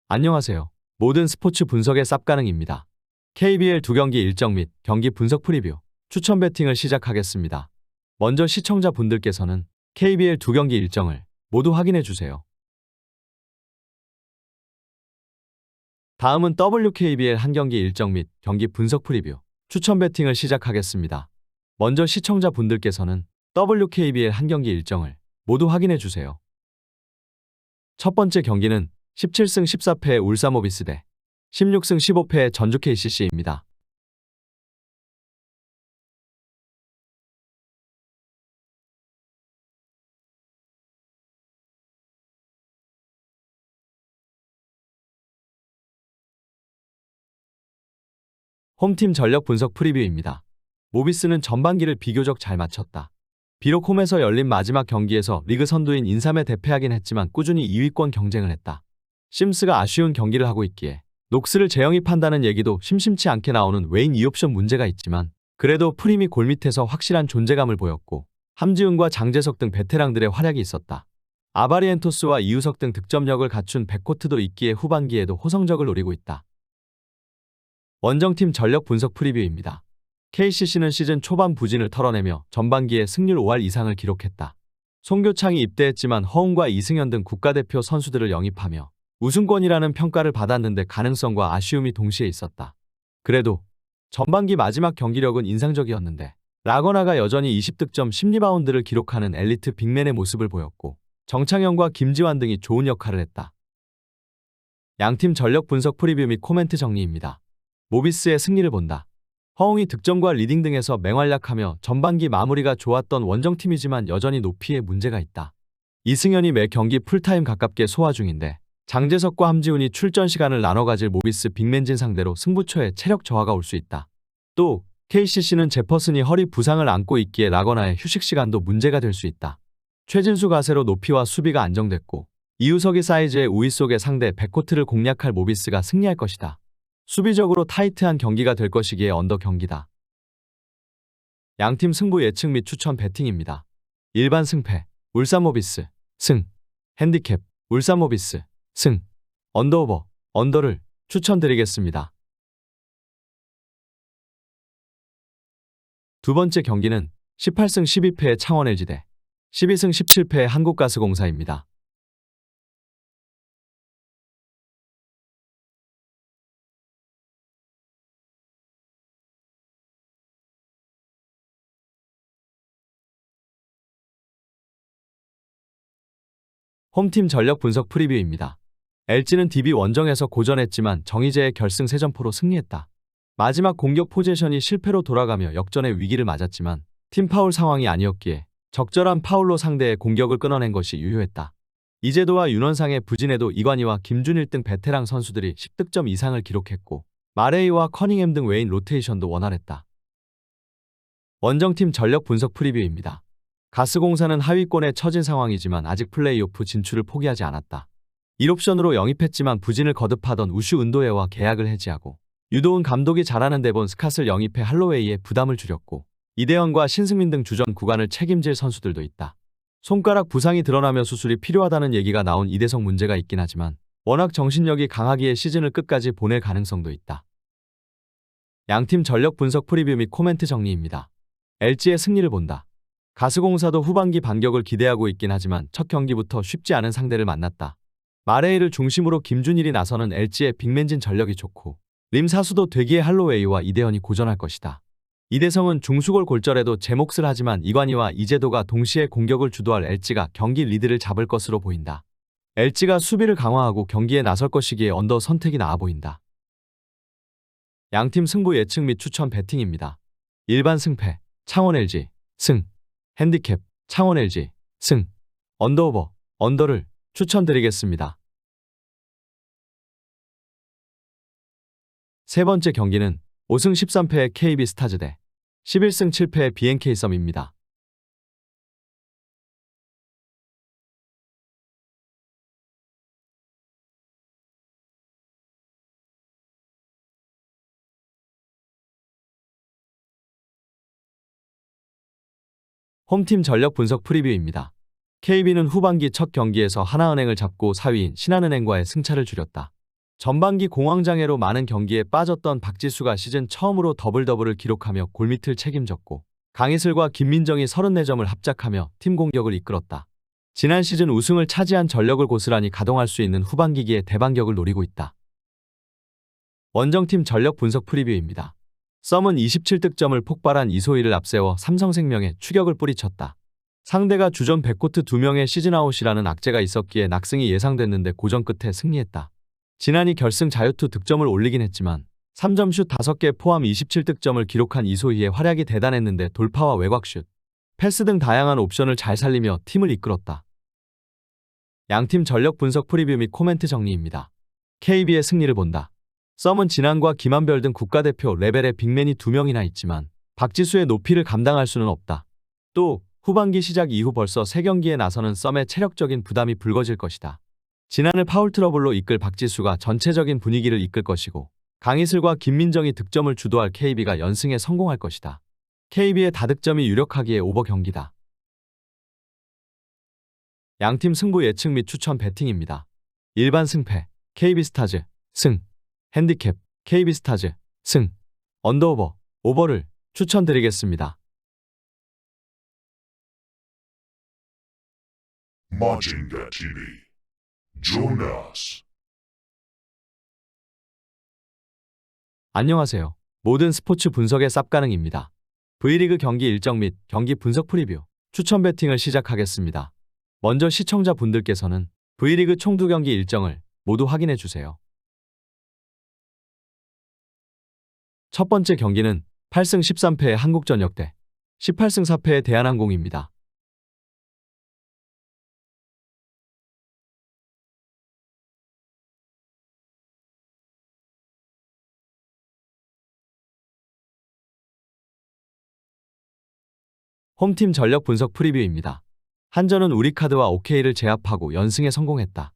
안녕하세요. 모든 스포츠 분석의 쌉가능입니다. KBL 두 경기 일정 및 경기 분석 프리뷰, 추천 배팅을 시작하겠습니다. 먼저 시청자분들께서는 KBL 두 경기 일정을 모두 확인해 주세요. 다음은 WKBL 한 경기 일정 및 경기 분석 프리뷰, 추천 배팅을 시작하겠습니다. 먼저 시청자분들께서는 WKBL 한 경기 일정을 모두 확인해 주세요. 첫 번째 경기는 17승 14패의 울산모비스 대 16승 15패의 전주 KCC입니다. 홈팀 전력 분석 프리뷰입니다. 모비스는 전반기를 비교적 잘 마쳤다. 비록 홈에서 열린 마지막 경기에서 리그 선두인 인삼에 대패하긴 했지만 꾸준히 2위권 경쟁을 했다. 심스가 아쉬운 경기를 하고 있기에 녹스를 재영입한다는 얘기도 심심치 않게 나오는 웨인 2옵션 문제가 있지만 그래도 프림이 골밑에서 확실한 존재감을 보였고 함지훈과 장재석 등 베테랑들의 활약이 있었다. 아바리엔토스와 이우석 등 득점력을 갖춘 백코트도 있기에 후반기에도 호성적을 노리고 있다. 원정팀 전력 분석 프리뷰입니다. KCC는 시즌 초반 부진을 털어내며 전반기에 승률 5할 이상을 기록했다. 송교창이 입대했지만 허웅과 이승현 등 국가대표 선수들을 영입하며 우승권이라는 평가를 받았는데 가능성과 아쉬움이 동시에 있었다. 그래도 전반기 마지막 경기력은 인상적이었는데 라거나가 여전히 20득점 10리바운드를 기록하는 엘리트 빅맨의 모습을 보였고 정창현과 김지환 등이 좋은 역할을 했다. 양팀 전력 분석 프리뷰 및 코멘트 정리입니다. 모비스의 승리를 본다. 허웅이 득점과 리딩 등에서 맹활약하며 전반기 마무리가 좋았던 원정팀이지만 여전히 높이에 문제가 있다. 이승현이 매 경기 풀타임 가깝게 소화 중인데 장재석과 함지훈이 출전 시간을 나눠 가질 모비스 빅맨진 상대로 승부처에 체력 저하가 올 수 있다. 또 KCC는 제퍼슨이 허리 부상을 안고 있기에 라거나의 휴식 시간도 문제가 될 수 있다. 최진수 가세로 높이와 수비가 안정됐고 이우석이 사이즈의 우위 속의 상대 백코트를 공략할 모비스가 승리할 것이다. 수비적으로 타이트한 경기가 될 것이기에 언더 경기다. 양팀 승부 예측 및 추천 배팅입니다. 일반 승패 울산모비스 승, 핸디캡 울산모비스 승, 언더오버 언더를 추천드리겠습니다. 두 번째 경기는 18승 12패의 창원 LG 대 12승 17패의 한국가스공사입니다. 홈팀 전력 분석 프리뷰입니다. LG는 DB 원정에서 고전했지만 정희재의 결승 3점포로 승리했다. 마지막 공격 포지션이 실패로 돌아가며 역전의 위기를 맞았지만 팀 파울 상황이 아니었기에 적절한 파울로 상대의 공격을 끊어낸 것이 유효했다. 이재도와 윤원상의 부진에도 이관희와 김준일 등 베테랑 선수들이 10득점 이상을 기록했고 마레이와 커닝햄 등 외인 로테이션도 원활했다. 원정팀 전력 분석 프리뷰입니다. 가스공사는 하위권에 처진 상황이지만 아직 플레이오프 진출을 포기하지 않았다. 1옵션으로 영입했지만 부진을 거듭하던 우슈 은도에와 계약을 해지하고 유도훈 감독이 잘하는 데본 스캇을 영입해 할로웨이에 부담을 줄였고 이대현과 신승민 등 주전 구간을 책임질 선수들도 있다. 손가락 부상이 드러나며 수술이 필요하다는 얘기가 나온 이대성 문제가 있긴 하지만 워낙 정신력이 강하기에 시즌을 끝까지 보낼 가능성도 있다. 양팀 전력 분석 프리뷰 및 코멘트 정리입니다. LG의 승리를 본다. 가스공사도 후반기 반격을 기대하고 있긴 하지만 첫 경기부터 쉽지 않은 상대를 만났다. 마레이를 중심으로 김준일이 나서는 LG의 빅맨진 전력이 좋고 림 사수도 되기에 할로웨이와 이대현이 고전할 것이다. 이대성은 중수골 골절에도 제 몫을 하지만 이관희와 이재도가 동시에 공격을 주도할 LG가 경기 리드를 잡을 것으로 보인다. LG가 수비를 강화하고 경기에 나설 것이기에 언더 선택이 나아 보인다. 양팀 승부 예측 및 추천 배팅입니다. 일반 승패 창원 LG 승, 핸디캡 창원 LG 승, 언더오버 언더를 추천드리겠습니다. 세 번째 경기는 5승 13패의 KB스타즈 대 11승 7패의 BNK썸입니다. 홈팀 전력 분석 프리뷰입니다. KB는 후반기 첫 경기에서 하나은행을 잡고 4위인 신한은행과의 승차를 줄였다. 전반기 공황장애로 많은 경기에 빠졌던 박지수가 시즌 처음으로 더블을 기록하며 골밑을 책임졌고 강희슬과 김민정이 34점을 합작하며 팀 공격을 이끌었다. 지난 시즌 우승을 차지한 전력을 고스란히 가동할 수 있는 후반기기에 대반격을 노리고 있다. 원정팀 전력 분석 프리뷰입니다. 썸은 27득점을 폭발한 이소희를 앞세워 삼성생명에 추격을 뿌리쳤다. 상대가 주전 백코트 2명의 시즌아웃이라는 악재가 있었기에 낙승이 예상됐는데 고전 끝에 승리했다. 지난이 결승 자유투 득점을 올리긴 했지만 3점슛 5개 포함 27득점을 기록한 이소희의 활약이 대단했는데 돌파와 외곽슛, 패스 등 다양한 옵션을 잘 살리며 팀을 이끌었다. 양팀 전력 분석 프리뷰 및 코멘트 정리입니다. KB의 승리를 본다. 썸은 진한과 김한별 등 국가대표 레벨의 빅맨이 2명이나 있지만 박지수의 높이를 감당할 수는 없다. 또 후반기 시작 이후 벌써 3경기에 나서는 썸의 체력적인 부담이 불거질 것이다. 지난을 파울 트러블로 이끌 박지수가 전체적인 분위기를 이끌 것이고 강희슬과 김민정이 득점을 주도할 KB가 연승에 성공할 것이다. KB의 다득점이 유력하기에 오버 경기다. 양팀 승부 예측 및 추천 배팅입니다. 일반 승패 KB스타즈 승, 핸디캡 KB스타즈 승, 언더오버 오버를 추천드리겠습니다. Majinga TV. Join us. 안녕하세요. 모든 스포츠 분석의 쌉가능입니다. V리그 경기 일정 및 경기 분석 프리뷰, 추천 배팅을 시작하겠습니다. 먼저 시청자분들께서는 V리그 총 2경기 일정을 모두 확인해 주세요. 첫 번째 경기는 8승 13패의 한국전력 대 18승 4패의 대한항공입니다. 홈팀 전력 분석 프리뷰입니다. 한전은 우리카드와 OK를 제압하고 연승에 성공했다.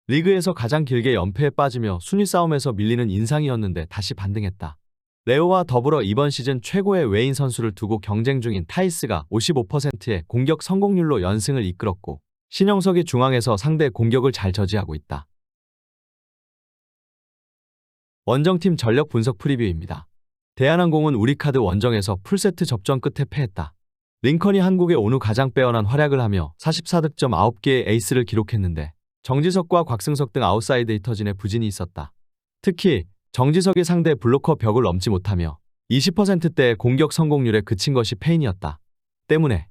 리그에서 가장 길게 연패에 빠지며 순위 싸움에서 밀리는 인상이었는데 다시 반등했다. 레오와 더불어 이번 시즌 최고의 외인 선수를 두고 경쟁 중인 타이스가 55%의 공격 성공률로 연승을 이끌었고 신영석이 중앙에서 상대 공격을 잘 저지하고 있다. 원정팀 전력 분석 프리뷰입니다. 대한항공은 우리카드 원정에서 풀세트 접전 끝에 패했다. 링컨이 한국에 온 후 가장 빼어난 활약을 하며 44득점 9개의 에이스를 기록했는데 정지석과 곽승석 등 아웃사이드 히터진의 부진이 있었다. 특히 정지석이 상대 블로커 벽을 넘지 못하며 20%대의 공격 성공률에 그친 것이 패인이었다. 때문에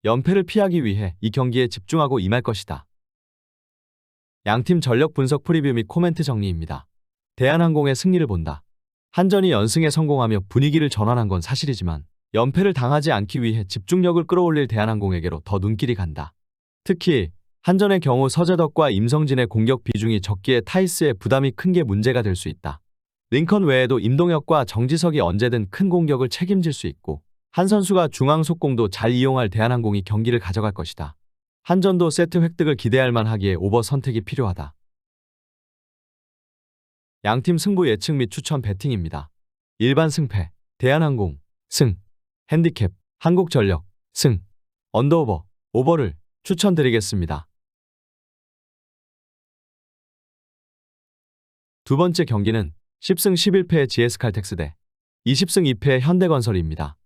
연패를 피하기 위해 이 경기에 집중하고 임할 것이다. 양팀 전력 분석 프리뷰 및 코멘트 정리입니다. 대한항공의 승리를 본다. 한전이 연승에 성공하며 분위기를 전환한 건 사실이지만 연패를 당하지 않기 위해 집중력을 끌어올릴 대한항공에게로 더 눈길이 간다. 특히 한전의 경우 서재덕과 임성진의 공격 비중이 적기에 타이스의 부담이 큰 게 문제가 될 수 있다. 링컨 외에도 임동혁과 정지석이 언제든 큰 공격을 책임질 수 있고 한 선수가 중앙 속공도 잘 이용할 대한항공이 경기를 가져갈 것이다. 한전도 세트 획득을 기대할 만하기에 오버 선택이 필요하다. 양팀 승부 예측 및 추천 배팅입니다. 일반 승패 대한항공 승, 핸디캡 한국전력 승, 언더오버 오버를 추천드리겠습니다. 두 번째 경기는 10승 11패의 GS칼텍스 대 20승 2패의 현대건설입니다.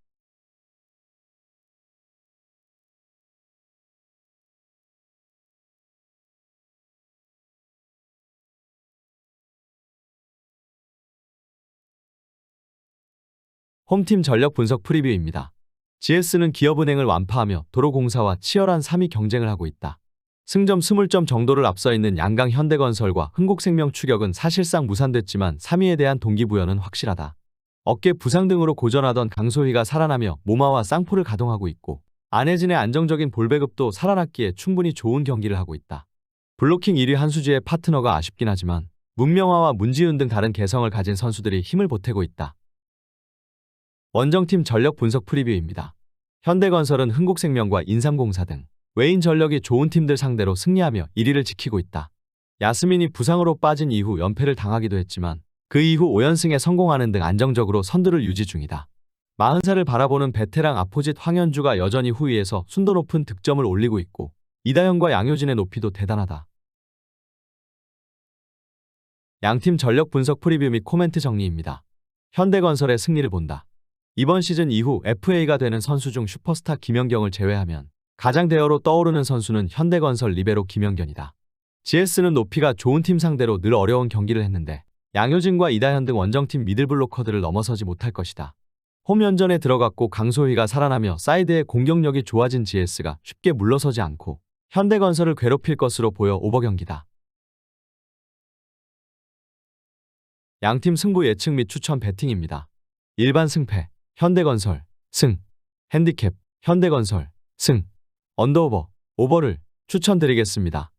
홈팀 전력 분석 프리뷰입니다. GS는 기업은행을 완파하며 도로공사와 치열한 3위 경쟁을 하고 있다. 승점 20점 정도를 앞서 있는 양강 현대건설과 흥국생명 추격은 사실상 무산됐지만 3위에 대한 동기부여는 확실하다. 어깨 부상 등으로 고전하던 강소희가 살아나며 모마와 쌍포를 가동하고 있고 안혜진의 안정적인 볼 배급도 살아났기에 충분히 좋은 경기를 하고 있다. 블로킹 1위 한수지의 파트너가 아쉽긴 하지만 문명화와 문지윤 등 다른 개성을 가진 선수들이 힘을 보태고 있다. 원정팀 전력 분석 프리뷰입니다. 현대건설은 흥국생명과 인삼공사 등 외인 전력이 좋은 팀들 상대로 승리하며 1위를 지키고 있다. 야스민이 부상으로 빠진 이후 연패를 당하기도 했지만 그 이후 5연승에 성공하는 등 안정적으로 선두를 유지 중이다. 40살을 바라보는 베테랑 아포짓 황현주가 여전히 후위에서 순도 높은 득점을 올리고 있고 이다현과 양효진의 높이도 대단하다. 양팀 전력 분석 프리뷰 및 코멘트 정리입니다. 현대건설의 승리를 본다. 이번 시즌 이후 FA가 되는 선수 중 슈퍼스타 김연경을 제외하면 가장 대어로 떠오르는 선수는 현대건설 리베로 김연견이다. GS는 높이가 좋은 팀 상대로 늘 어려운 경기를 했는데 양효진과 이다현 등 원정팀 미들블로커들을 넘어서지 못할 것이다. 홈 연전에 들어갔고 강소희가 살아나며 사이드의 공격력이 좋아진 GS가 쉽게 물러서지 않고 현대건설을 괴롭힐 것으로 보여 오버 경기다. 양팀 승부 예측 및 추천 배팅입니다. 일반 승패, 현대건설, 승, 핸디캡, 현대건설, 승, 언더오버, 오버를 추천드리겠습니다.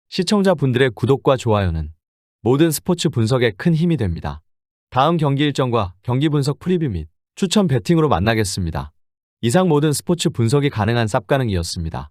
시청자분들의 구독과 좋아요는 모든 스포츠 분석에 큰 힘이 됩니다. 다음 경기 일정과 경기 분석 프리뷰 및 추천 배팅으로 만나겠습니다. 이상 모든 스포츠 분석이 가능한 쌉가능이었습니다.